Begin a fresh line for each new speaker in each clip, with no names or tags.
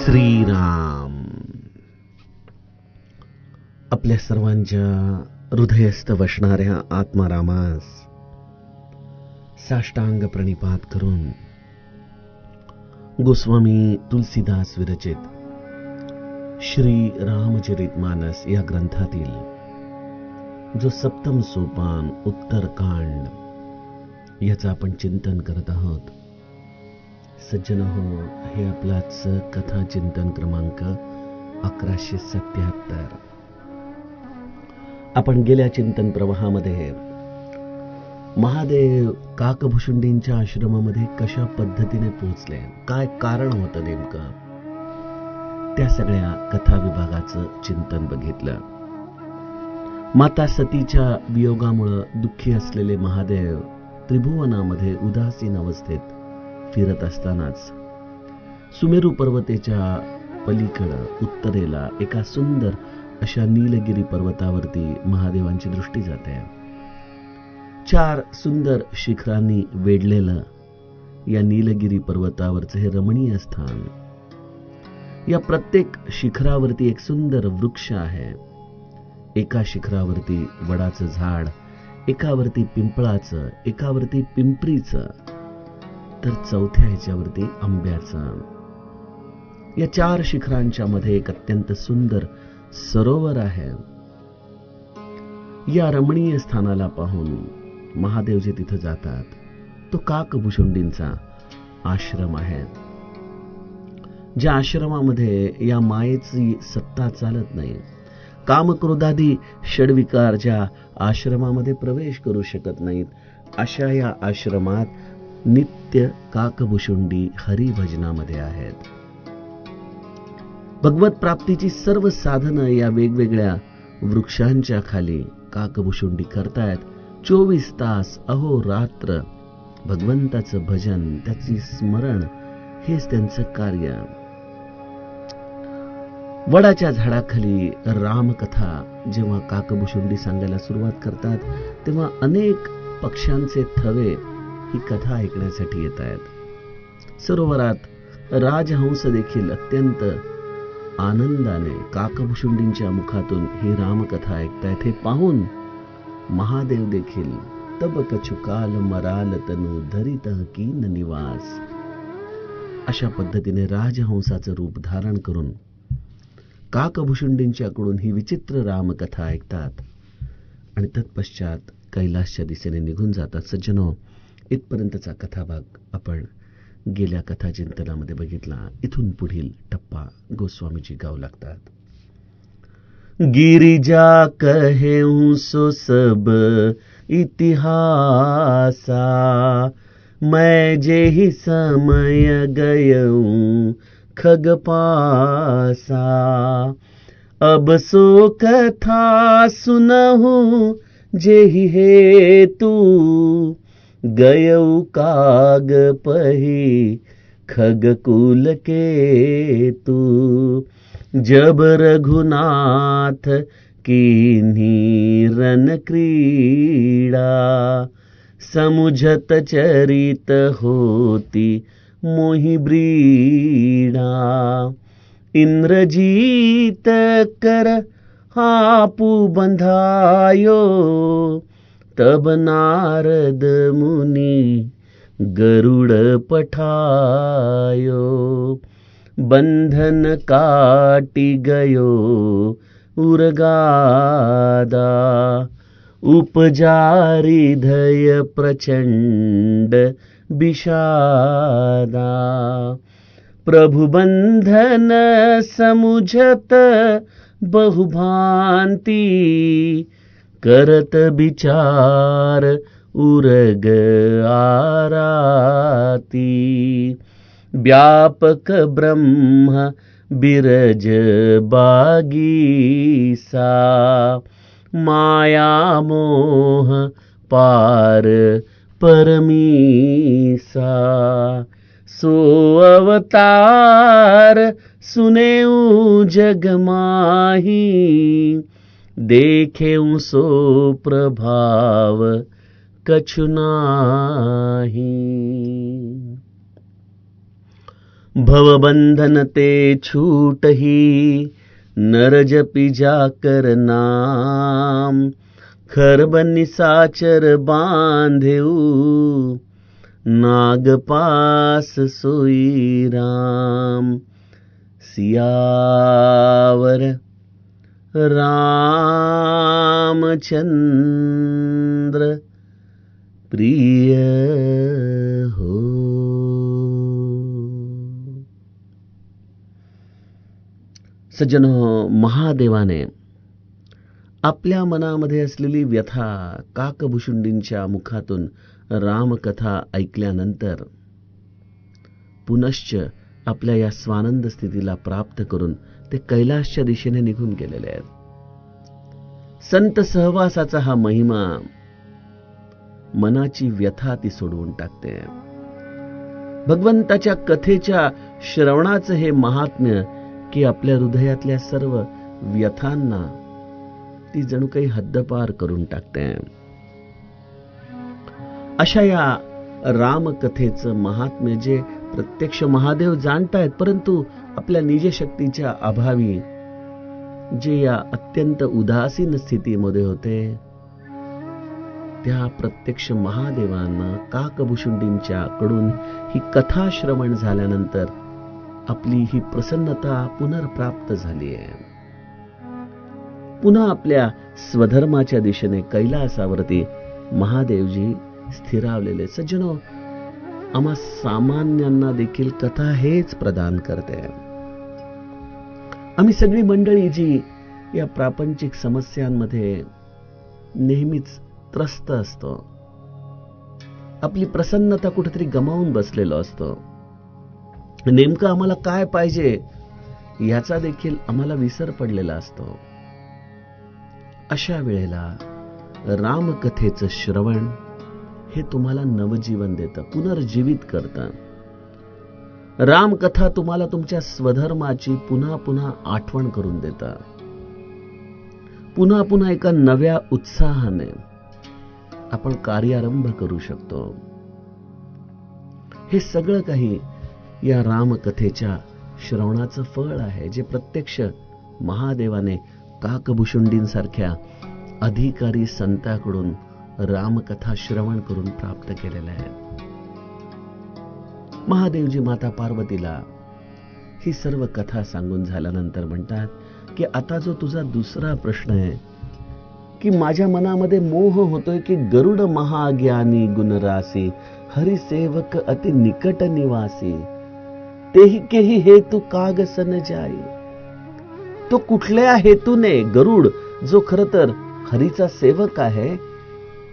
श्रीराम. आपल्या सर्वांच्या हृदयस्थ वसणाऱ्या आत्मारामास साष्टांग प्रणिपात करून गोस्वामी तुलसीदास विरचित श्री रामचरितमानस या ग्रंथातील जो सप्तम सोपान उत्तरकांड याचं आपण चिंतन करत आहोत. सज्जन हो, हे आपलाच कथा चिंतन क्रमांक 1177. आपण गेल्या चिंतन प्रवाहामध्ये महादेव काकभुशुंडींच्या आश्रमामध्ये कशा पद्धतीने पोहोचले, काय कारण होतं नेमकं, त्या सगळ्या कथा विभागाचं चिंतन बघितलं. माता सतीच्या वियोगामुळे दुःखी असलेले महादेव त्रिभुवनामध्ये उदासीन अवस्थेत फिरत असतानाच सुमेरू पर्वताच्या पलीकडे उत्तरेला एका सुंदर अशा नीलगिरी पर्वतावरती महादेवांची दृष्टी जाते. 4 सुंदर शिखरांनी वेढलेलं या नीलगिरी पर्वतावरचं हे रमणीय स्थान. या प्रत्येक शिखरावरती एक सुंदर वृक्ष आहे. एका शिखरावरती वडाचं झाड, एकावरती पिंपळाचं, एकावरती पिंपरीचं, तर चौथ्या ह्याच्यावरती आंब्याचं. या 4 शिखरांच्या मध्ये एक अत्यंत सुंदर सरोवर आहे. या रमणीय स्थानाला पाहून महादेव जे तिथं जातात तो काकभुशुंडींचा आश्रम आहे. ज्या आश्रमामध्ये या मायेची सत्ता चालत नाही, कामक्रोधादी षड्विकार ज्या आश्रमामध्ये प्रवेश करू शकत नाहीत, अशा या आश्रमात नित्य काकभुशुंडी हरिभजनामध्ये आहेत. भगवत प्राप्तीची सर्व साधनं या वेगवेगळ्या वृक्षांच्या खाली काकभुशुंडी करतायत. 24 तास अहोरात्र भगवंताचं भजन, त्याची स्मरण, हेच त्यांचं कार्य. वडाच्या झाडाखाली रामकथा जेव्हा काकभुशुंडी सांगायला सुरुवात करतात तेव्हा अनेक पक्ष्यांचे थवे ही कथा ऐकण्यासाठी येत आहेत. सरोवरात राजहंस देखील अत्यंत आनंदाने काकभुशुंडींच्या मुखातून ही रामकथा ऐकतायत. हे पाहून महादेव देखील तब कछुकाल मराल तनु धरित कीन निवास, अशा पद्धतीने राजहंसाचं रूप धारण करून काकभुशुंडींच्याकडून ही विचित्र रामकथा ऐकतात आणि तत्पश्चात कैलासच्या दिशेने निघून जातात. सज्जनो, इथपर्यंतचा कथाभाग आपण गेल्या कथा चिंतनामध्ये बघितला. इथून पुढील टप्पा गोस्वामीजी गाऊ लागतात. गिरिजा कहेऊं सो सब इतिहासा, मैं जे ही समय गयऊं खगपासा, अब सो कथा सुनहूं जे ही हेतु, गयऊ काग पही खगकुल के तू, जब रघुनाथ कीन्ही रन क्रीडा, समुझत चरित होती मोहि ब्रीडा, इंद्रजीत कर आपू बंधायो, तब नारद मुनि गरुड़ पठायो, बंधन काटी गयो उरगादा, उपजारी धय प्रचंड विषादा, प्रभु बंधन समुझत बहुभांति, करत विचार उरग आराती, व्यापक ब्रह्म बिरज बागीसा, माया मोह पार परमीसा, सो अवतार सुनेऊ जग माही, देखेऊ सो प्रभाव कछु नाही. भवबंधन ते छूटही, नर जपी जाकर नाम। खरब निसाचर बांधेऊ, नागपास सोई राम। सियावर रामचंद्र प्रिय हो। सज्जनो, महादेवाने आपल्या मनामध्ये असलेली व्यथा काकभुशुंडींच्या मुखातून रामकथा ऐकल्यानंतर पुनश्च आपल्या या स्वानंद स्थितीला प्राप्त करून ते कैलासच्या दिशेने निघून गेलेले आहेत। संत सहवासाचा हा महिमा मनाची व्यथा ती सोडवून टाकते। भगवंताच्या कथेच्या श्रवणाचं हे महात्म्य की आपल्या हृदयातल्या सर्व व्यथांना ती जणू काही हद्दपार करून टाकते। अशा या रामकथेचं महात्म्य जे प्रत्यक्ष महादेव जाणतायत, परंतु आपल्या निजशक्तीच्या अभावी जे या अत्यंत उदासीन स्थितीमध्ये होते, त्या प्रत्यक्ष महादेवांना काकभुशुंडींच्या कडून ही कथा श्रवण झाल्यानंतर आपली ही प्रसन्नता पुनर्प्राप्त झाली आहे। पुन्हा आपल्या स्वधर्माच्या दिशेने कैलासावरती महादेवजी स्थिरावलेले। सज्जनो, आम्हा सामान्यांना देखील कथा हेच प्रदान करते। आम्ही सगळी मंडळी जी या प्रापंचिक समस्यांमध्ये नेहमीच त्रस्त असतो, आपली प्रसन्नता कुठेतरी गमावून बसलेलो असतो, नेमकं आम्हाला काय पाहिजे याचा देखील आम्हाला विसर पडलेला असतो। अशा वेळेला रामकथेचं श्रवण हे तुम्हाला नवजीवन देतं, पुनर्जीवित करतं। रामकथा तुम्हाला तुमच्या स्वधर्माची पुन्हा पुन्हा आठवण करून देतं। पुन्हा पुन्हा एका नव्या उत्साहाने आपण कार्यारंभ करू शकतो। हे सगळं काही या रामकथेच्या श्रवणाचं फळ आहे, जे प्रत्यक्ष महादेवाने काकभुशुंडींसारख्या अधिकारी संतांकडून रामकथा श्रवण करून प्राप्त केलेलं आहे। महादेवजी माता पार्वतीला ही सर्व कथा सांगून झाल्यानंतर म्हणतात की आता जो तुझा दुसरा प्रश्न आहे की माझ्या मनामध्ये मोह होतोय की गरुड महाज्ञानी गुणरासी, हरिसेवक अति निकट निवासी, तेही केही हेतु काग सन जाई। तो कुठल्या हेतूने गरुड, जो खर तर हरीचा सेवक आहे,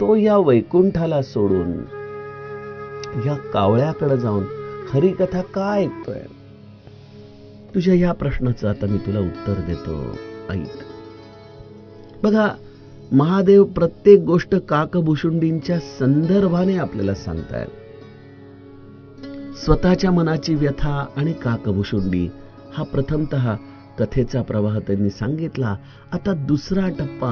तो या वैकुंठाला सोडून या कावळ्याकडे जाऊन हरिकथा का ऐकतोय? तुझ्या या प्रश्नाचं आता मी तुला उत्तर देतो, ऐक। बघा, महादेव प्रत्येक गोष्ट काकभुशुंडींच्या संदर्भाने आपल्याला सांगतायत। स्वतःच्या मनाची व्यथा आणि काकभुशुंडी हा प्रथमतः कथेचा प्रवाह त्यांनी सांगितला। आता दुसरा टप्पा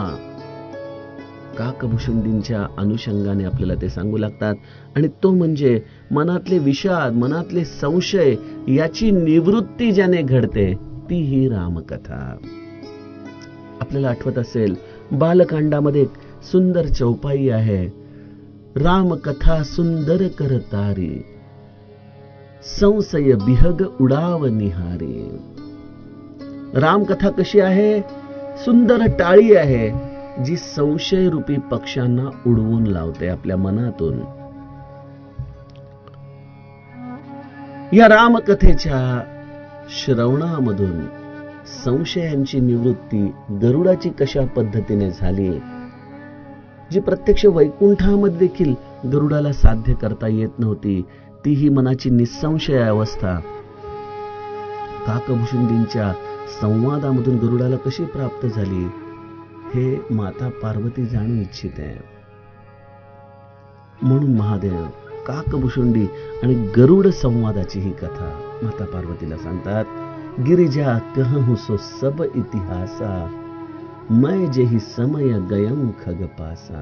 काकभुशुंडींच्या अनुषंगाने आपल्याला ते सांगू लागतात, आणि तो म्हणजे मनातले विषाद, मनातले संशय याची निवृत्ती ज्याने घडते ती ही रामकथा। आपल्याला आठवत असेल, बालकांडामध्ये एक सुंदर चौपाई आहे, रामकथा सुंदर कर तारी, संशय बिहग उडाव निहारी। रामकथा कशी आहे? सुंदर टाळी आहे, जी संशय रूपी पक्ष्यांना उडवून लावते आपल्या मनातून। या रामकथेच्या श्रवणामधून संशयांची निवृत्ती गरुडाची कशा पद्धतीने झाली, जी प्रत्यक्ष वैकुंठामध्ये देखील गरुडाला साध्य करता येत नव्हती, ती ही मनाची निसंशय अवस्था काकभुशुंडींच्या संवादामधून गरुडाला कशी प्राप्त झाली, हे माता पार्वती जाणू इच्छिते। म्हणून महादेव काकभुशुंडी आणि गरुड संवादाची ही कथा माता पार्वतीला सांगतात। गिरिजा कहूं सो सब इतिहासा, मैं जेहि समय गयं खग पासा।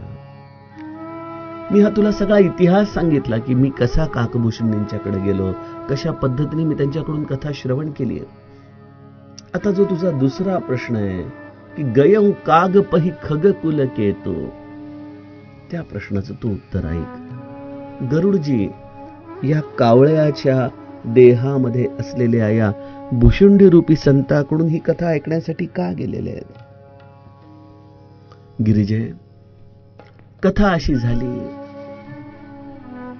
मी हा तुला सगळा इतिहास सांगितला की मी कसा काकभूषणींच्याकडे गेलो, कशा पद्धतीने मी त्यांच्याकडून कथा श्रवण केली. आता जो तुझा दुसरा प्रश्न आहे की गयं काग पही खग कुल केतो, त्या प्रश्नाचं तू उत्तर ऐक. गरुडजी या कावळ्याच्या देहामध्ये असलेल्या या भुशुंडी रूपी संताकडून ही कथा ऐकण्यासाठी का गेलेले आहेत? गिरिजे, कथा अशी झाली,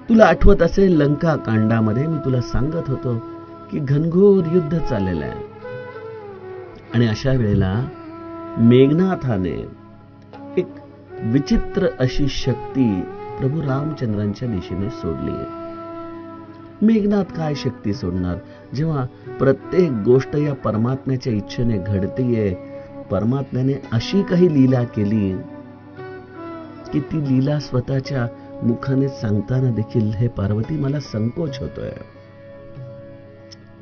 तुला आठवत असेल लंका कांडामध्ये मी तुला सांगत होतो की घनघोर युद्ध चाललेलं आहे आणि अशा वेळेला मेघनाथाने एक विचित्र अशी शक्ती प्रभू रामचंद्रांच्या दिशेने सोडली. मेघनाथ काय शक्ती सोडणार, जेव्हा प्रत्येक गोष्ट या परमात्म्याच्या इच्छेने घडतेय, परमात्म्याने अशी काही लीला केली की ती लीला स्वतःच्या मुखाने सांगताना देखील हे पार्वती मला संकोच होतोय.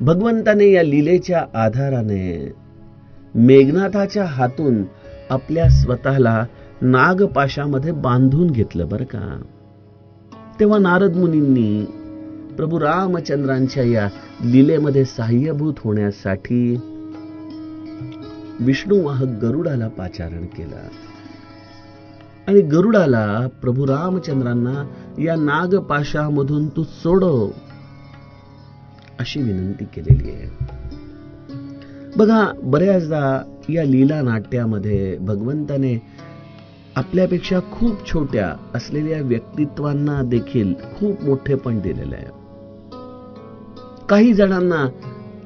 भगवंताने या लीलेच्या आधाराने मेघनाथाच्या हातून आपल्या स्वतःला नागपाशामध्ये बांधून घेतलं बरं का. तेव्हा नारद मुनींनी प्रभू रामचंद्रांच्या या लीलेमध्ये सहाय्यभूत होण्यासाठी विष्णुवाहक गरुडाला पाचारण केलं आणि गरुडाला प्रभू रामचंद्रांना या नागपाशामधून तू सोडव अशी विनंती केलेली आहे. बघा, बऱ्याचदा या लीला नाट्यामध्ये भगवंताने आपल्यापेक्षा खूप छोट्या असलेल्या व्यक्तित्वांना देखील खूप मोठेपण दिलेलं आहे. काही जणांना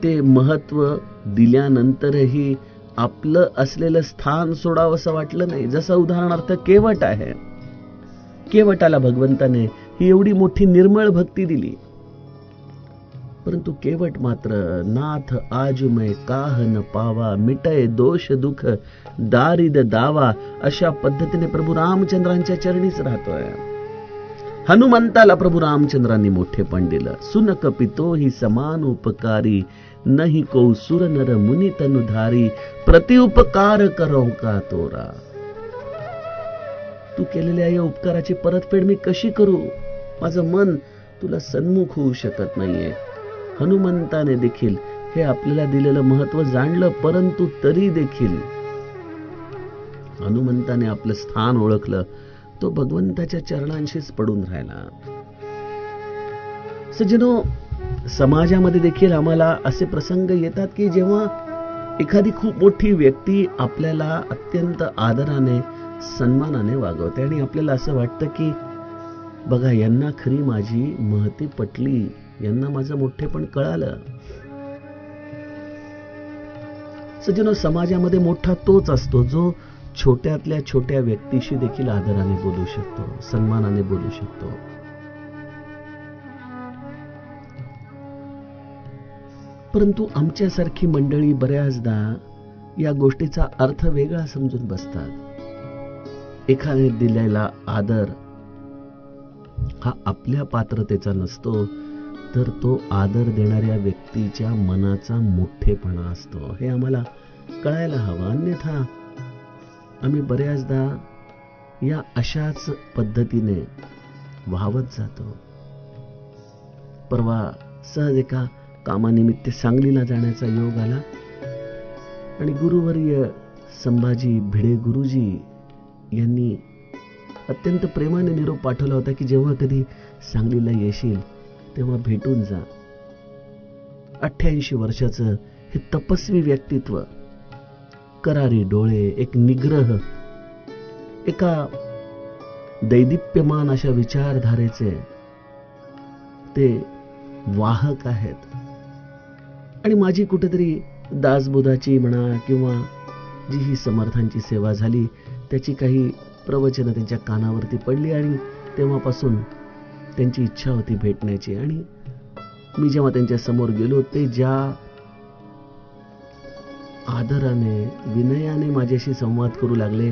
ते महत्व दिल्यानंतरही आपलं असलेलं स्थान सोडावंसं वाटलं नाही. जसं उदाहरणार्थ केवट आहे. केवटाला भगवंताने ही एवढी मोठी निर्मळ भक्ती दिली, परंतु केवट मात्र नाथ आज मैं काह न पावा, मिटय दोष दुख दारिद दावा अशा पद्धतीने प्रभू रामचंद्रांच्या चरणीच राहतोय. हनुमंताला प्रभू रामचंद्रांनी मोठेपण दिलं. सुनक पितो ही समान उपकारी, नहीं को सुर नर मुनि तनुधारी, प्रतिउपकार करो का तोरा. तू केलेल्या या उपकाराची परतफेड मी कशी करू? माझं मन तुला सन्मुख होऊ शकत नाहीये. हनुमंताने देखील हे आपल्याला दिलेलं महत्व जाणलं, परंतु तरी देखील हनुमंताने आपलं स्थान ओळखलं. तो भगवंताच्या चरणांशीच पडून राहिला. सज्जनो, समाजामध्ये देखील आम्हाला असे प्रसंग येतात की जेव्हा एखादी खूप मोठी व्यक्ती आपल्याला अत्यंत आदराने सन्मानाने वागवते आणि आपल्याला असं वाटतं की बघा, यांना खरी माझी महती पटली, यांना माझं मोठेपण कळालं. सज्जनो, समाजामध्ये मोठा तोच असतो जो छोट्यातल्या छोट्या व्यक्तीशी देखील आदराने बोलू शकतो, सन्मानाने बोलू शकतो. परंतु आमच्यासारखी मंडळी बऱ्याचदा या गोष्टीचा अर्थ वेगळा समजून बसतात. एखाद्याने दिलेला आदर हा आपल्या पात्रतेचा नसतो, तर तो आदर देणाऱ्या व्यक्तीच्या मनाचा मोठेपणा असतो. हे आम्हाला कळायला हवं. अन्यथा आम्ही बऱ्याचदा या अशाच पद्धतीने वाहवत जातो. परवा सहज एका कामानिमित्त सांगलीला जाण्याचा योग आला आणि गुरुवर्य संभाजी भिडे गुरुजी यांनी अत्यंत प्रेमाने निरोप पाठवला होता की जेव्हा कधी सांगलीला येशील तेव्हा भेटून जा. 88 वर्षाचं हे तपस्वी व्यक्तित्व, करारी डोळे, एक निग्रह, एका दैदिप्यमान अशा विचारधारेचे ते वाहक आहेत. आणि माझी कुठेतरी दासबोधाची म्हणा किंवा जी ही समर्थांची सेवा झाली त्याची काही प्रवचनं त्यांच्या कानावरती पडली आणि तेव्हापासून त्यांची इच्छा होती भेटण्याची. आणि मी जेव्हा त्यांच्या समोर गेलो, ते ज्या आदराने विनयाने माझ्याशी संवाद करू लागले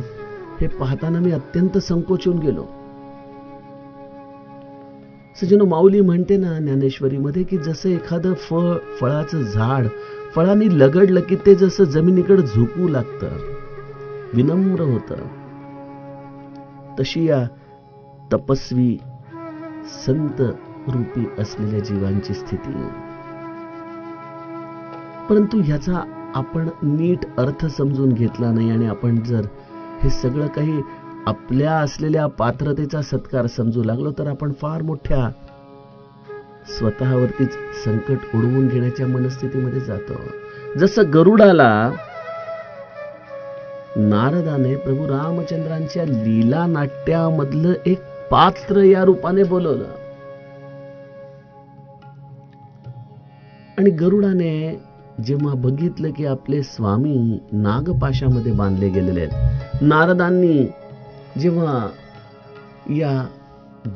हे पाहताना मी अत्यंत संकोचून गेलो. सज्जनो, माऊली म्हणते ना ज्ञानेश्वरीमध्ये की जसं एखादं फळाचं झाड फळांनी लगडलं की ते जसं जमिनीकडे झुकू लागतं, विनम्र होतं, तशी या तपस्वी संत रूपी असलेल्या जीवांची स्थिती. परंतु ह्याचा आपण नीट अर्थ समजून घेतला नाही आणि आपण जर हे सगळं काही आपल्या असलेल्या पात्रतेचा सत्कार समजू लागलो तर आपण फार मोठ्या स्वतःवरतीच संकट उडवून घेण्याच्या मनस्थितीमध्ये जातो. जसं गरुडाला नारदाने प्रभू रामचंद्रांच्या लीला नाट्यामधलं एक पात्र या रूपाने बोलवलं आणि गरुडाने जेव्हा बघितलं की आपले स्वामी नागपाशामध्ये बांधले गेलेले आहेत, नारदांनी जेव्हा या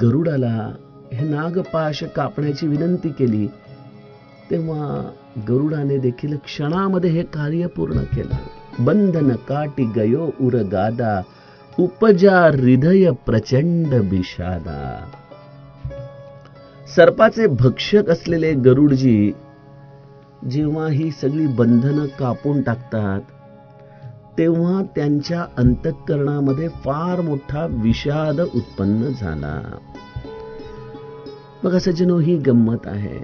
गरुडाला हे नागपाश कापण्याची विनंती केली तेव्हा गरुडाने देखील क्षणामध्ये हे कार्य पूर्ण केलं. बंधन काटी गयो उर गादा, उपजा हृदय प्रचंड विषादा. सर्पाचे भक्षक असलेले गरुडजी जेव्हा ही सगळी बंधनं कापून टाकतात तेव्हा त्यांच्या अंतःकरणामध्ये फार मोठा विषाद उत्पन्न झाला. बघा सज्जनो, ही गंमत आहे.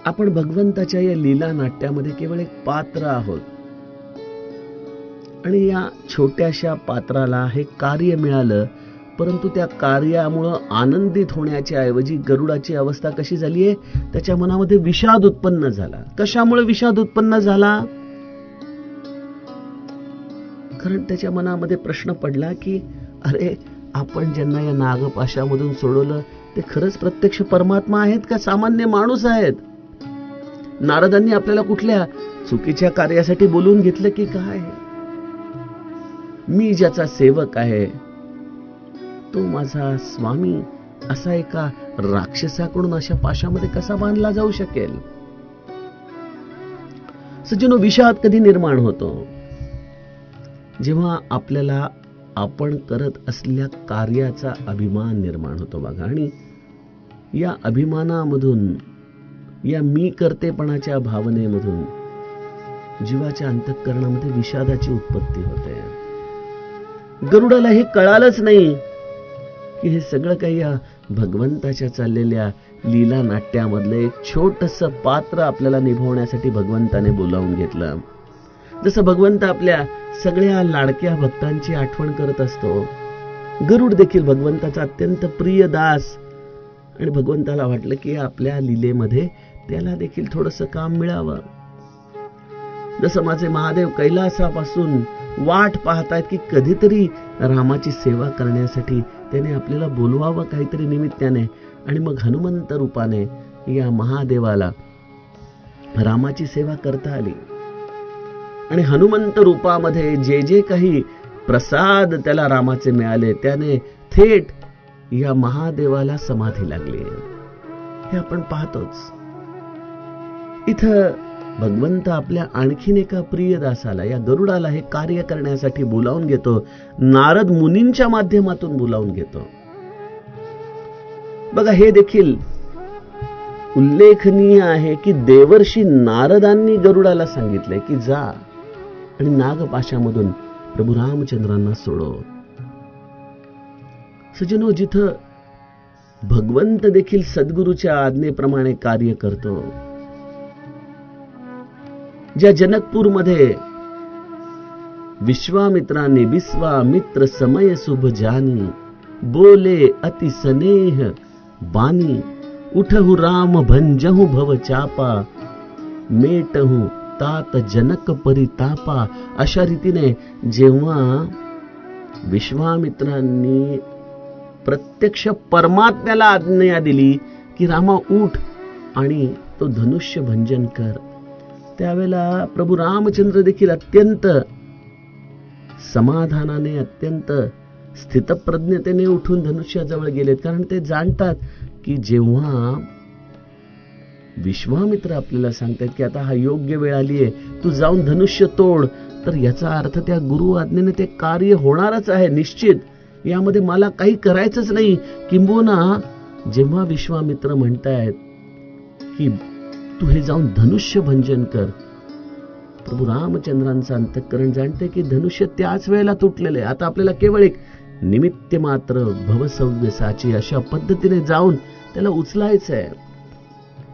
आपण भगवंताच्या या लीला नाट्यामध्ये केवळ एक पात्र आहोत आणि या छोट्याशा पात्राला हे कार्य मिळालं, परंतु त्या कार्यामुळं आनंदित होण्याच्या ऐवजी गरुडाची अवस्था कशी झालीये, त्याच्या मनामध्ये विषाद उत्पन्न झाला. कशामुळे विषाद उत्पन्न झाला? कारण त्याच्या मनामध्ये प्रश्न पडला की अरे, आपण ज्यांना या नागपाशामधून सोडवलं ते खरंच प्रत्यक्ष परमात्मा आहेत का सामान्य माणूस आहेत? नारदांनी आपल्याला कुठल्या चुकीच्या कार्यासाठी बोलून घेतलं की काय? मी ज्याचा सेवक आहे तो माझा स्वामी असा एका राक्षसाकडून अशा पाशामध्ये कसा बांधला जाऊ शकेल? सज्जनो, विषाद कधी निर्माण होतो? जेव्हा आपल्याला आपण करत असलेल्या कार्याचा अभिमान निर्माण होतो बघा. आणि या अभिमानामधून, या मी करतेपणाच्या भावनेमधून जीवाच्या अंतःकरणामध्ये विषादाची उत्पत्ती होते. गरुडाला हे कळालंच नाही की हे सगळं काही या भगवंताच्या चाललेल्या लीला नाट्यामधलं एक छोटस पात्र आपल्याला निभवण्यासाठी भगवंताने बोलावून घेतलं. जसं भगवंत आपल्या सगळ्या लाडक्या भक्तांची आठवण करत असतो, गरुड देखील भगवंताचा अत्यंत प्रिय दास. आणि भगवंताला वाटलं की आपल्या लीलेमध्ये त्याला देखील थोडंसं काम मिळावं. जसं माझे महादेव कैलासापासून वाट पाहतायत की कधीतरी रामाची सेवा करण्यासाठी त्याने आपल्याला बोलवावं काहीतरी निमित्ताने, आणि मग हनुमंत रूपाने या महादेवाला रामाची सेवा करता आली. आणि हनुमंत रूपामध्ये जे जे काही प्रसाद त्याला रामाचे मिळाले त्याने थेट या महादेवाला समाधी लागली. हे आपण पाहतोच. इथं भगवंत आपल्या आणखीन एका प्रिय दासाला, या गरुडाला, हे कार्य करण्यासाठी बोलावून घेतो. नारद मुनींच्या माध्यमातून बोलावून घेतो. बघा, हे देखील उल्लेखनीय आहे की देवर्षी नारदांनी गरुडाला सांगितलंय की जा आणि नागपाशामधून प्रभू रामचंद्रांना सोडव. सज्जनो, जिथं भगवंत देखील सद्गुरूच्या आज्ञेप्रमाणे कार्य करतो, ज्या जनकपूरमध्ये विश्वामित्रांनी विश्वामित्र समय शुभ जानी, बोले अति स्नेह बानी, उठहु राम भंजहु भव चापा, मेटहु तात जनक परितापा. अशा रीतीने जेव्हा विश्वामित्रांनी प्रत्यक्ष परमात्म्याला आज्ञा दिली की रामा उठ आणि तो धनुष्य भंजन कर, त्यावेळेला प्रभू रामचंद्र देखील अत्यंत समाधानाने, अत्यंत स्थितप्रज्ञतेने उठून धनुष्याजवळ गेलेत. कारण ते जाणतात की जेव्हा विश्वामित्र आपल्याला सांगतात की आता हा योग्य वेळ आली आहे, तू जाऊन धनुष्य तोड, तर याचा अर्थ त्या गुरु आज्ञेने ते कार्य होणारच आहे निश्चित. यामध्ये मला काही करायचंच नाही. किंबहुना जेव्हा विश्वामित्र म्हणतायत की तू हे जाऊन धनुष्य भंजन कर, प्रभू रामचंद्रांचं अंतःकरण जाणते की धनुष्य त्याच वेळेला तुटलेले. आता आपल्याला केवळ एक निमित्त मात्र भवसव्यसाची अशा पद्धतीने जाऊन त्याला उचलायचंय.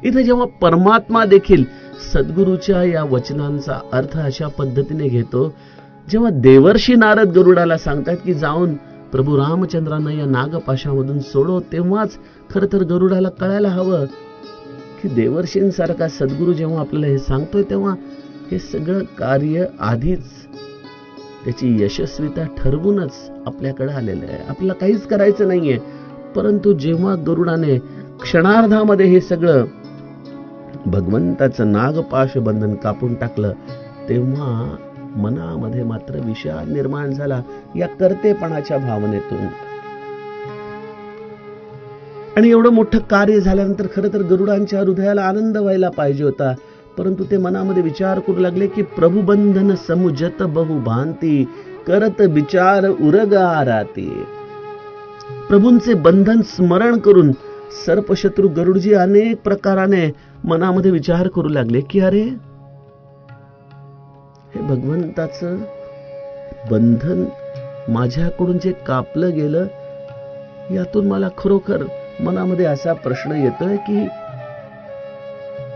इथे जेव्हा परमात्मा देखील सद्गुरूच्या या वचनांचा अर्थ अशा पद्धतीने घेतो, जेव्हा देवर्षी नारद गरुडाला सांगतात की जाऊन प्रभू रामचंद्रांना या नागपाशामधून सोडव, तेव्हाच खरं तर गरुडाला कळायला हवं की देवर्षींसारखा सद्गुरू जेव्हा आपल्याला हे सांगतोय तेव्हा हे सगळं कार्य आधीच त्याची यशस्वीता ठरवूनच आपल्याकडे आलेलं आहे. आपल्याला काहीच करायचं नाहीये. परंतु जेव्हा गरुडाने क्षणार्धामध्ये हे सगळं भगवंताचं नागपाश बंधन कापून टाकलं, तेव्हा मनामध्ये मात्र विषाद निर्माण झाला या कर्तेपणाच्या भावनेतून. आणि एवढं मोठं कार्य झाल्यानंतर खरं तर गरुडांच्या हृदयाला आनंद व्हायला पाहिजे होता. परंतु ते मनामध्ये विचार करू लागले की प्रभुबंधन समुजत बहु भांती करत विचार उरगा राती. प्रभूंचे बंधन स्मरण करून सर्पशत्रू गरुडजी अनेक प्रकाराने मनामध्ये विचार करू लागले की अरे, हे भगवंताचं बंधन माझ्याकडून जे कापलं गेलं, यातून मला खरोखर मनामध्ये असा प्रश्न येतोय की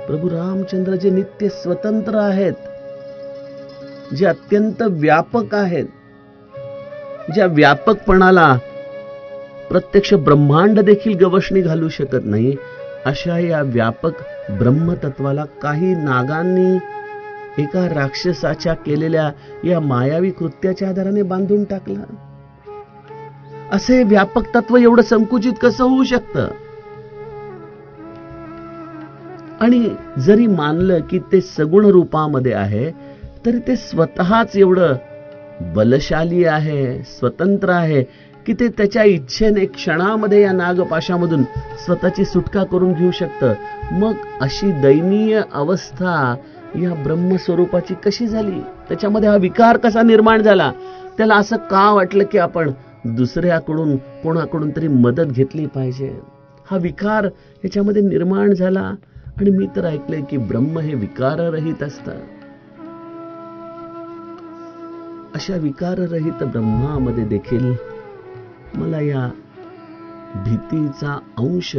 प्रभू रामचंद्र जे नित्य स्वतंत्र आहेत, जे अत्यंत व्यापक आहेत, ज्या व्यापकपणाला प्रत्यक्ष ब्रह्मांड देखील गवसणी घालू शकत नाही, अशा या व्यापक ब्रह्मतत्वाला काही नागांनी एका राक्षसाच्या केलेल्या या मायावी कृत्याच्या आधाराने बांधून टाकला. असे व्यापक तत्व एवढं संकुचित कसं होऊ शकतं? आणि जरी मानलं की ते सगुण रूपामध्ये आहे, तरी ते स्वतःच एवढं बलशाली आहे, स्वतंत्र आहे की ते त्याच्या इच्छेने क्षणामध्ये या नागपाशामधून स्वतःची सुटका करून घेऊ शकतं. मग अशी दयनीय अवस्था या ब्रह्मस्वरूपाची कशी झाली? त्याच्यामध्ये हा विकार कसा निर्माण झाला? त्याला असं का वाटलं की आपण दुसऱ्याकडून कोणाकडून तरी मदत घेतली पाहिजे? हा विकार याच्यामध्ये निर्माण झाला. आणि मी तर ऐकलंय की ब्रह्म हे विकाररहित असतं. अशा विकाररहित ब्रह्मामध्ये देखील मला या भीतीचा अंश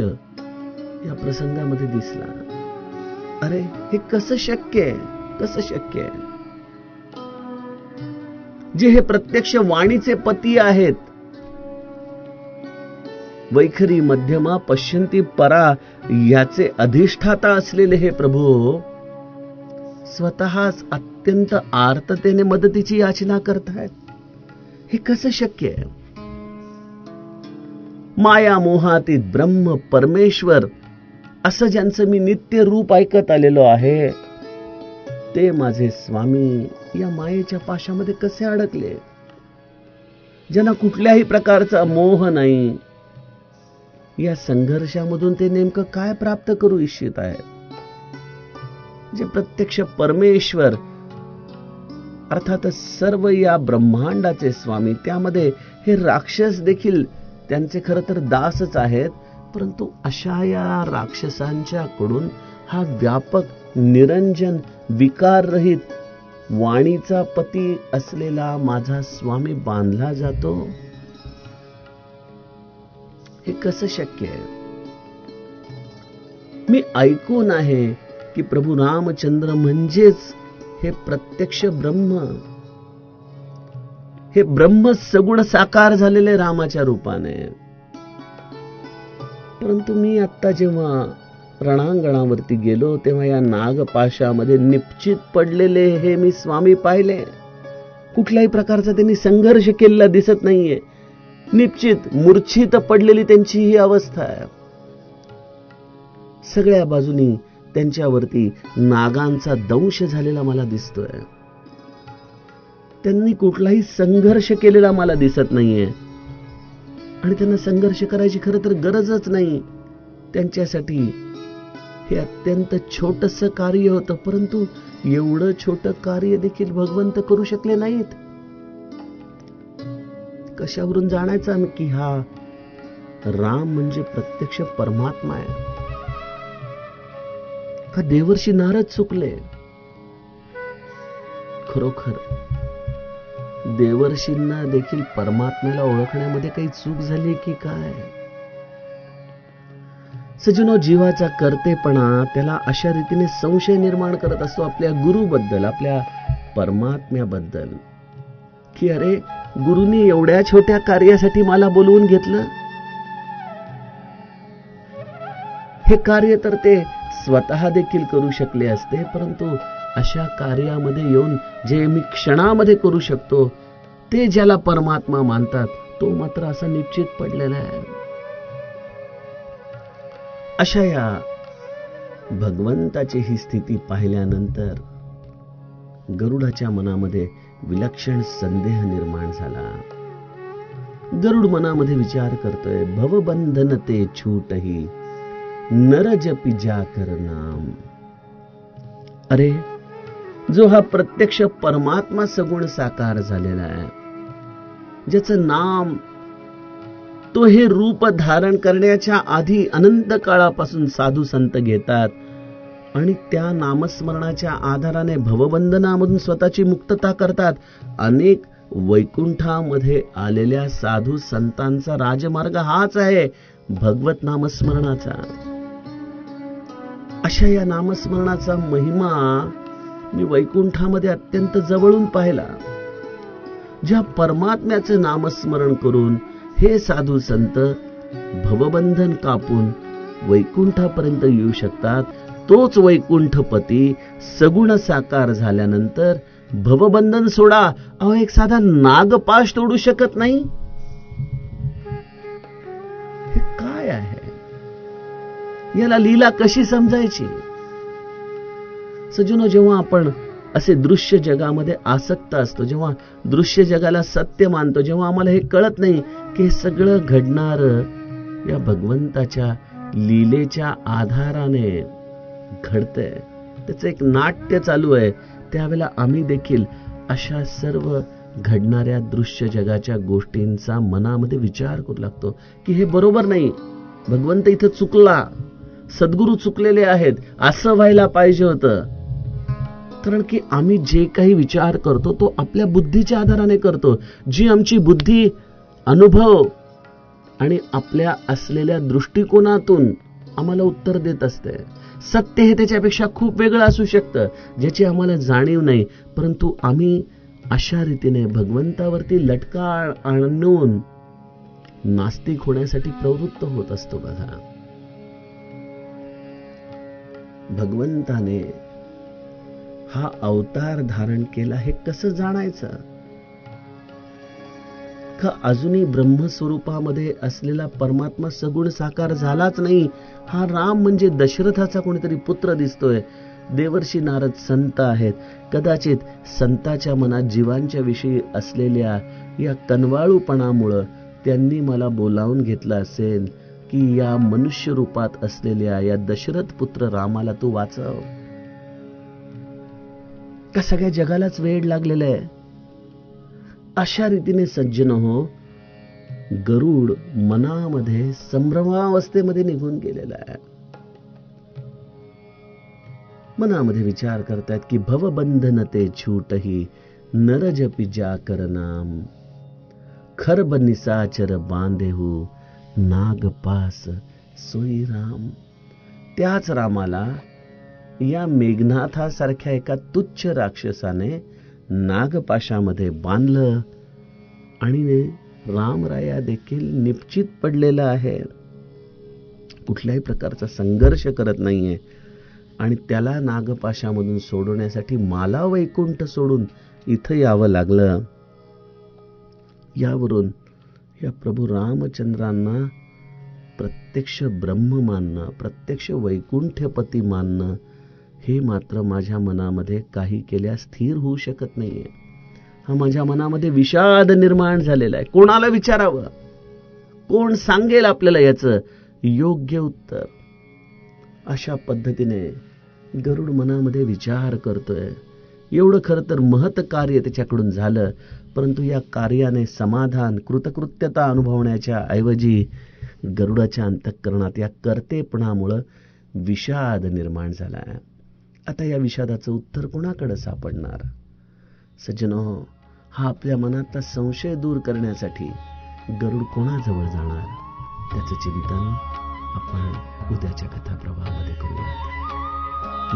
या प्रसंगामध्ये दिसला. अरे, हे कसं शक्य आहे? कसं शक्य आहे? जे हे प्रत्यक्ष वाणीचे पती आहेत, वैखरी मध्यमा पश्यंती परा याचे अधिष्ठाता असलेले हे प्रभू स्वतःच अत्यंत आर्ततेने मदतीची याचना करतायत. हे कसं शक्य आहे? माया मोहातीत ब्रह्म परमेश्वर असं ज्यांचं मी नित्य रूप ऐकत आलेलो आहे, ते माझे स्वामी या मायेच्या पाशामध्ये कसे अडकले? ज्यांना कुठल्याही प्रकारचा मोह नाही, या संघर्षामधून ते नेमकं काय प्राप्त करू इच्छित आहेत? जे प्रत्यक्ष परमेश्वर अर्थातच सर्व या ब्रह्मांडाचे स्वामी, त्यामध्ये हे राक्षस देखील त्यांचे खरं तर दासच आहेत. परंतु अशा या राक्षसांच्याकडून हा व्यापक निरंजन विकाररहित वाणीचा पती असलेला माझा स्वामी बांधला जातो. हे कसं शक्य आहे? मी ऐकून आहे की प्रभू रामचंद्र म्हणजेच हे प्रत्यक्ष ब्रह्म, हे ब्रह्म सगुण साकार झालेले रामाच्या रूपाने. परंतु मी आता जेव्हा रणांगणावरती गेलो, तेव्हा या नागपाशामध्ये निश्चित पडलेले हे मी स्वामी पाहिले. कुठल्याही प्रकारचा त्यांनी संघर्ष केलेला दिसत नाहीये. निश्चित मूर्छित पडलेली त्यांची ही अवस्था आहे. सगळ्या बाजूनी त्यांच्यावरती नागांचा दंश झालेला मला दिसतोय. त्यांनी कुठलाही संघर्ष केलेला मला दिसत नाहीये. आणि त्यांना संघर्ष करायची खरं तर गरजच नाही. त्यांच्यासाठी हे अत्यंत छोटंसं कार्य होतं. परंतु एवढं छोटं कार्य देखील भगवंत करू शकले नाहीत. कशावरून जाणायचं की हा राम म्हणजे प्रत्यक्ष परमात्मा आहे? का देवर्षी नारद चुकले? खरोखर देवर्षींना देखील परमात्म्याला ओळखण्यामध्ये काही चूक झाली की काय? सज्जनो, जीवाचा कर्तेपणा त्याला अशा रीतीने संशय निर्माण करत असतो आपल्या गुरुबद्दल, आपल्या परमात्म्याबद्दल, की अरे, गुरुनी एवढ्या छोट्या कार्यासाठी मला बोलवून घेतलं. हे कार्य तर ते स्वतः देखील करू शकले असते, परंतु अशा कार्यामध्ये येऊन जे मी क्षणामध्ये करू शकतो, ते ज्याला परमात्मा मानतात, तो मात्र असा निश्चित पडलेला आहे. अशा या भगवंताची ही स्थिती पाहिल्यानंतर गरुडाच्या मनामध्ये विलक्षण संदेह निर्माण झाला. गरुड मनामध्ये विचार करतोय, भवबंधन ते छूटही नर जपी जाकर नाम. अरे, जो हा प्रत्यक्ष परमात्मा सगुण साकार झालेला आहे, ज्याचं नाम तो हे रूप धारण करण्याच्या आधी अनंत काळापासून साधू संत घेतात आणि त्या नामस्मरणाच्या आधाराने भवबंधनामधून स्वतःची मुक्तता करतात. अनेक वैकुंठामध्ये आलेल्या साधू संतांचा राजमार्ग हाच आहे, भगवत नामस्मरणाचा. अशा या नामस्मरणाचा महिमा मी वैकुंठामध्ये अत्यंत जवळून पाहिला. ज्या परमात्म्याचे नामस्मरण करून हे साधू संत भवबंधन कापून वैकुंठापर्यंत येऊ शकतात, तोच वैकुंठपती सगुण साकार झाल्यानंतर भवबंधन सोडा, अहो एक साधा नागपाश तोडू शकत नाही. हे काय आहे? याला लीला कशी समजायची? सज्जनो, जेव्हा आपण असे दृश्य जगामध्ये आसक्त असतो, जेव्हा दृश्य जगाला सत्य मानतो, जेव्हा आम्हाला हे कळत नाही की हे सगळं घडणार या भगवंताच्या लीलेच्या आधाराने घडतंय, त्याचं एक नाट्य चालू आहे, त्यावेळेला आम्ही देखील अशा सर्व घडणाऱ्या दृश्य जगाच्या गोष्टींचा मनामध्ये विचार करू लागतो की हे बरोबर नाही, भगवंत इथं चुकला, सद्गुरू चुकलेले आहेत, असं व्हायला पाहिजे होतं. कारण की आम्ही जे काही विचार करतो तो आपल्या बुद्धीच्या आधाराने करतो. जी आमची बुद्धी अनुभव आणि आपल्या असलेल्या दृष्टिकोनातून आम्हाला उत्तर देत असते. सत्य हे त्याच्यापेक्षा खूप वेगळं असू शकतं, ज्याची आम्हाला जाणीव नाही, परंतु आम्ही अशा रीतीने भगवंतावरती लटका आणून नास्तिक होण्यासाठी प्रवृत्त होत असतो. बघा, भगवंताने हा अवतार धारण केला हे कसं जाणायचं? का अजूनही ब्रह्मस्वरूपामध्ये असलेला परमात्मा सगुण साकार झालाच नाही? हा राम म्हणजे दशरथाचा कोणीतरी पुत्र दिसतोय. देवर्षी नारद संत आहेत, कदाचित संताच्या मनात जीवांच्या विषयी असलेल्या या कनवाळूपणामुळं त्यांनी मला बोलावून घेतलं असेल की या मनुष्य रूपात असलेल्या या दशरथ पुत्र रामाला तू वाचव. का सगळ्या जगालाच वेड लागलेलं आहे? अशा रीतीने सज्जन हो, गरुड मनामध्ये संभ्रमावस्थेमध्ये निघून गेलेला आहे. मनामध्ये विचार करतात की भवबंधन ते छूटही नर जपी जाकर नाम. खरब निसाचर बांधेहू नागपास सोई राम. त्याच रामाला या मेघनाथासारख्या एका तुच्छ राक्षसाने नागपाशामध्ये बांधलं आणि रामराया देखील निश्चित पडलेला आहे, कुठल्याही प्रकारचा संघर्ष करत नाहीये आणि त्याला नागपाशामधून सोडवण्यासाठी मला वैकुंठ सोडून इथं यावं लागलं. यावरून या प्रभू रामचंद्रांना प्रत्यक्ष ब्रह्म मानणं, प्रत्यक्ष वैकुंठपती मानणं हे मात्र माझ्या मनामध्ये काही केल्यास स्थिर होऊ शकत नाहीये. हा माझ्या मनामध्ये विषाद निर्माण झालेला आहे. कोणाला विचारावं? कोण सांगेल आपल्याला याचं योग्य उत्तर? अशा पद्धतीने गरुड मनामध्ये विचार करतोय. एवढं खरं तर महत् कार्य त्याच्याकडून झालं, परंतु या कार्याने समाधान, कृतकृत्यता अनुभवण्याच्या ऐवजी गरुडाच्या अंतःकरणात या कर्तेपणामुळे विषाद निर्माण झाला आहे. आता या विषादाचं उत्तर कोणाकडे सापडणार? सज्जनो, हा आपल्या मनातला संशय दूर करण्यासाठी गरुड कोणाजवळ जाणार, त्याचं चिंतन आपण उद्याच्या कथाप्रवाहामध्ये करूयात.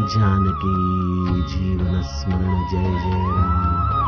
जानकी जीवन स्मरण जय जय राम.